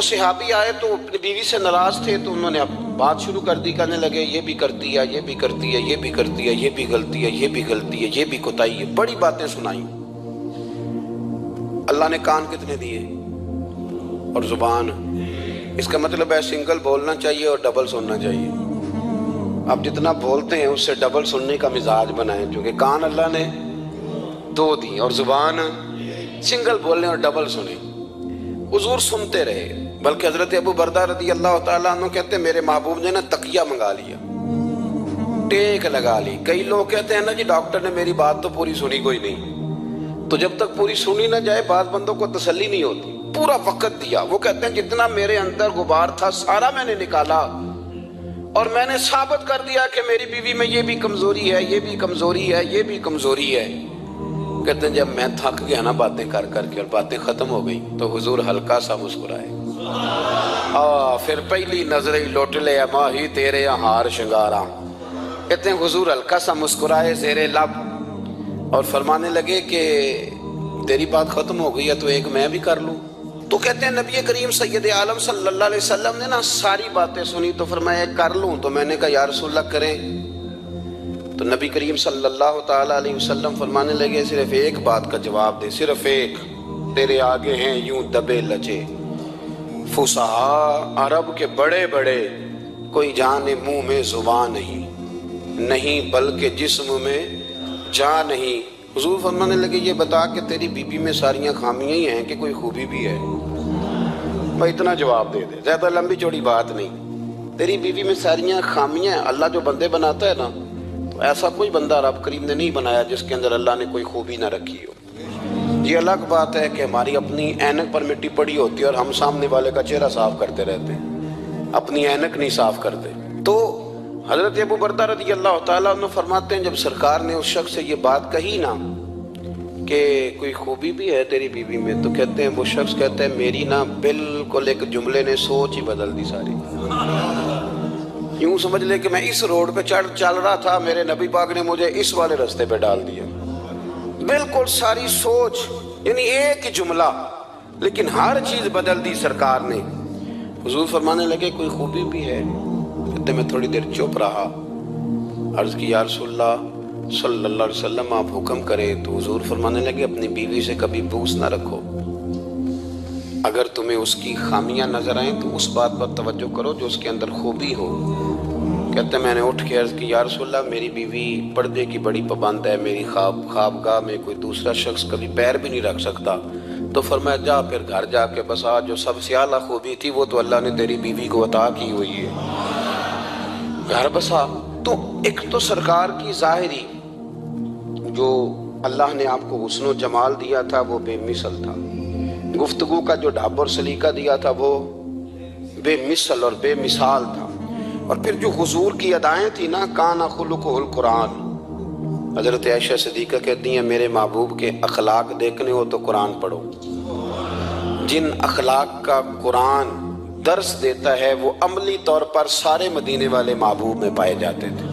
اور صحابی آئے تو اپنی بیوی سے ناراض تھے، تو انہوں نے اب بات شروع کر دی، کہنے لگے یہ بھی کرتی ہے، یہ بھی کرتی ہے، یہ بھی کرتی ہے، یہ بھی غلطی ہے، یہ بھی غلطی ہے، یہ بھی کوتاہی ہے، بڑی باتیں سنائیں۔ اللہ نے کان کتنے دیے اور زبان؟ اس کا مطلب ہے سنگل بولنا چاہیے اور ڈبل سننا چاہیے۔ آپ جتنا بولتے ہیں اس سے ڈبل سننے کا مزاج بنائیں، کیونکہ کان اللہ نے دو دی اور زبان سنگل بولنے اور ڈبل سنیں۔ حضور سنتے رہے، بلکہ حضرت ابو بردہ رضی اللہ تعالیٰ عنہ کہتے ہیں میرے محبوب نے نا تکیہ منگا لیا، ٹیک لگا لی۔ کئی لوگ کہتے ہیں نا جی ڈاکٹر نے میری بات تو پوری سنی کوئی نہیں، تو جب تک پوری سنی نہ جائے بعض بندوں کو تسلی نہیں ہوتی۔ پورا وقت دیا، وہ کہتے ہیں جتنا میرے اندر غبار تھا سارا میں نے نکالا اور میں نے ثابت کر دیا کہ میری بیوی میں یہ بھی کمزوری ہے، یہ بھی کمزوری ہے، یہ بھی کمزوری ہے۔ کہتے ہیں جب میں تھک گیا نا باتیں کر کر کے اور باتیں ختم ہو گئی تو حضور ہلکا سا مسکرائے، پھر پہلی نظر ہی لوٹ لے ماہی تیرے ہار شنگاراں۔ کہتے ہیں حضور ہلکا سا مسکرائے زیر لب اور فرمانے لگے کہ تیری بات ختم ہو گئی ہے تو ایک میں بھی کر لوں۔ تو کہتے ہیں نبی کریم سید عالم صلی اللہ علیہ وسلم نے نا ساری باتیں سنی تو فرمایا ایک کر لوں، تو میں نے کہا یا رسول اللہ کریں؟ تو نبی کریم صلی اللہ تعالیٰ علیہ وسلم فرمانے لگے صرف ایک بات کا جواب دے، صرف ایک، تیرے آگے ہیں یوں دبے لچے فصحا عرب کے بڑے بڑے، کوئی جانے منہ میں زبان نہیں بلکہ جسم میں جان نہیں۔ حضور فرمانے لگے یہ بتا کہ تیری بیوی میں ساریاں خامیاں ہی ہیں کہ کوئی خوبی بھی ہے؟ بھائی اتنا جواب دے دے، زیادہ لمبی چوڑی بات نہیں۔ تیری بیوی میں ساریاں خامیاں ہیں۔ اللہ جو بندے بناتا ہے نا تو ایسا کوئی بندہ رب کریم نے نہیں بنایا جس کے اندر اللہ نے کوئی خوبی نہ رکھی ہو۔ یہ الگ بات ہے کہ ہماری اپنی اینک پر مٹی پڑی ہوتی ہے اور ہم سامنے والے کا چہرہ صاف کرتے رہتے ہیں، اپنی اینک نہیں صاف کرتے۔ تو حضرت ابو بردہ رضی اللہ تعالیٰ عنہ فرماتے ہیں جب سرکار نے اس شخص سے یہ بات کہی نا کہ کوئی خوبی بھی ہے تیری بیوی میں، تو کہتے ہیں وہ شخص کہتا ہے میری نا بالکل ایک جملے نے سوچ ہی بدل دی ساری۔ یوں سمجھ لے کہ میں اس روڈ پہ چل رہا تھا، میرے نبی پاک نے مجھے اس والے رستے پہ ڈال دیا۔ بالکل ساری سوچ، یعنی ایک ہی جملہ لیکن ہر چیز بدل دی سرکار نے۔ حضور فرمانے لگے کوئی خوبی بھی ہے؟ کہتے میں تھوڑی دیر چپ رہا، عرض کی یا رسول اللہ صلی اللہ علیہ وسلم آپ حکم کرے۔ تو حضور فرمانے لگے اپنی بیوی سے کبھی بغض نہ رکھو، اگر تمہیں اس کی خامیاں نظر آئیں تو اس بات پر توجہ کرو جو اس کے اندر خوبی ہو۔ کہتے ہیں میں نے اٹھ کے عرض کی یا رسول اللہ میری بیوی پردے کی بڑی پابند ہے، میری خوابگاہ میں کوئی دوسرا شخص کبھی پیر بھی نہیں رکھ سکتا۔ تو فرمایا جا پھر گھر جا کے بسا، جو سب سے اعلیٰ خوبی تھی وہ تو اللہ نے تیری بیوی کو عطا کی ہوئی ہے، گھر بسا۔ تو ایک تو سرکار کی ظاہری جو اللہ نے آپ کو حسن و جمال دیا تھا وہ بے مثل تھا، گفتگو کا جو ڈھب اور سلیقہ دیا تھا وہ بے مثل اور بے مثال تھا، اور پھر جو حضور کی ادائیں تھی نا کان خلقہ القرآن۔ حضرت عائشہ صدیقہ کہتی ہیں میرے محبوب کے اخلاق دیکھنے ہو تو قرآن پڑھو، جن اخلاق کا قرآن درس دیتا ہے وہ عملی طور پر سارے مدینے والے محبوب میں پائے جاتے تھے۔